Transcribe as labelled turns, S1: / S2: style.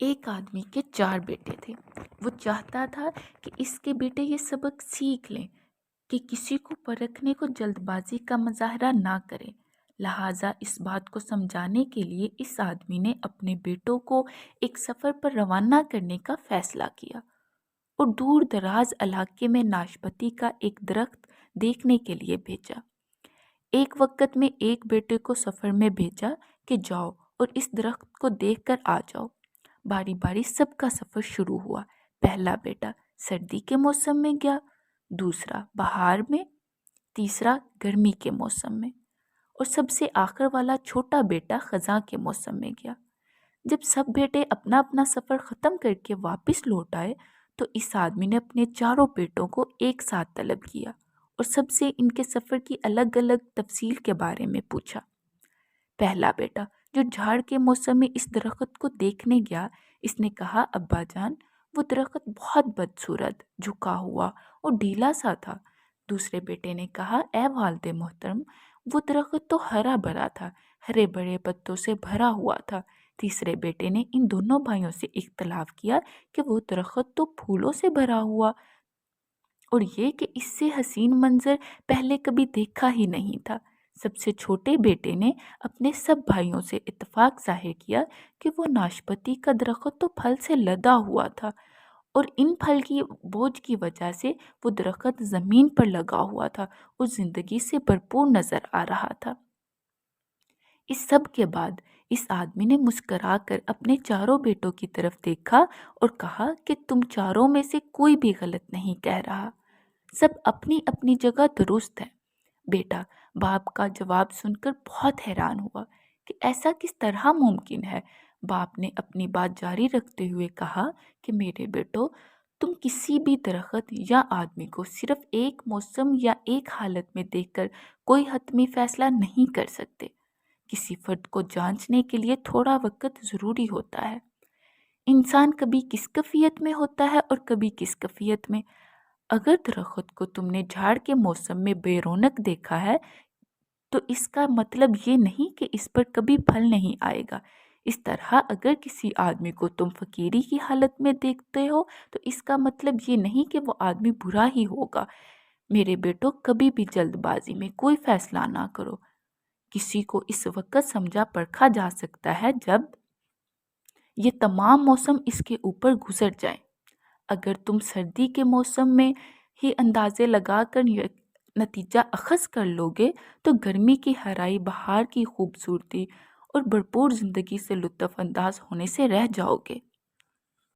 S1: ایک آدمی کے 4 بیٹے تھے۔ وہ چاہتا تھا کہ اس کے بیٹے یہ سبق سیکھ لیں کہ کسی کو پرکھنے کو جلد بازی کا مظاہرہ نہ کرے۔ لہٰذا اس بات کو سمجھانے کے لیے اس آدمی نے اپنے بیٹوں کو ایک سفر پر روانہ کرنے کا فیصلہ کیا اور دور دراز علاقے میں ناشپاتی کا ایک درخت دیکھنے کے لیے بھیجا۔ ایک وقت میں ایک بیٹے کو سفر میں بھیجا کہ جاؤ اور اس درخت کو دیکھ کر آ جاؤ۔ باری باری سب کا سفر شروع ہوا۔ پہلا بیٹا سردی کے موسم میں گیا، دوسرا بہار میں، تیسرا گرمی کے موسم میں، اور سب سے آخر والا چھوٹا بیٹا خزاں کے موسم میں گیا۔ جب سب بیٹے اپنا اپنا سفر ختم کر کے واپس لوٹ آئے تو اس آدمی نے اپنے چاروں بیٹوں کو ایک ساتھ طلب کیا اور سب سے ان کے سفر کی الگ الگ تفصیل کے بارے میں پوچھا۔ پہلا بیٹا جو جھاڑ کے موسم میں اس درخت کو دیکھنے گیا، اس نے کہا، ابا جان، وہ درخت بہت بدصورت، جھکا ہوا اور ڈھیلا سا تھا۔ دوسرے بیٹے نے کہا، اے والد محترم، وہ درخت تو ہرا بھرا تھا، ہرے بڑے پتوں سے بھرا ہوا تھا۔ تیسرے بیٹے نے ان دونوں بھائیوں سے اختلاف کیا کہ وہ درخت تو پھولوں سے بھرا ہوا اور یہ کہ اس سے حسین منظر پہلے کبھی دیکھا ہی نہیں تھا۔ سب سے چھوٹے بیٹے نے اپنے سب بھائیوں سے اتفاق ظاہر کیا کہ وہ ناشپاتی کا درخت تو پھل سے لدا ہوا تھا اور ان پھل کی بوجھ کی وجہ سے وہ درخت زمین پر لگا ہوا تھا اور زندگی سے بھرپور نظر آ رہا تھا۔ اس سب کے بعد اس آدمی نے مسکرا کر اپنے چاروں بیٹوں کی طرف دیکھا اور کہا کہ تم چاروں میں سے کوئی بھی غلط نہیں کہہ رہا، سب اپنی اپنی جگہ درست ہے۔ بیٹا باپ کا جواب سن کر بہت حیران ہوا کہ ایسا کس طرح ممکن ہے۔ باپ نے اپنی بات جاری رکھتے ہوئے کہا کہ میرے بیٹو، تم کسی بھی درخت یا آدمی کو صرف ایک موسم یا ایک حالت میں دیکھ کر کوئی حتمی فیصلہ نہیں کر سکتے۔ کسی فرد کو جانچنے کے لیے تھوڑا وقت ضروری ہوتا ہے۔ انسان کبھی کس کیفیت میں ہوتا ہے اور کبھی کس کیفیت میں۔ اگر درخت کو تم نے جھاڑ کے موسم میں بے رونق دیکھا ہے تو اس کا مطلب یہ نہیں کہ اس پر کبھی پھل نہیں آئے گا۔ اس طرح اگر کسی آدمی کو تم فقیری کی حالت میں دیکھتے ہو تو اس کا مطلب یہ نہیں کہ وہ آدمی برا ہی ہوگا۔ میرے بیٹو، کبھی بھی جلد بازی میں کوئی فیصلہ نہ کرو۔ کسی کو اس وقت سمجھا پرکھا جا سکتا ہے جب یہ تمام موسم اس کے اوپر گزر جائیں۔ اگر تم سردی کے موسم میں ہی اندازے لگا کر نتیجہ اخذ کر لوگے تو گرمی کی ہرائی، بہار کی خوبصورتی اور بھرپور زندگی سے لطف انداز ہونے سے رہ جاؤ گے۔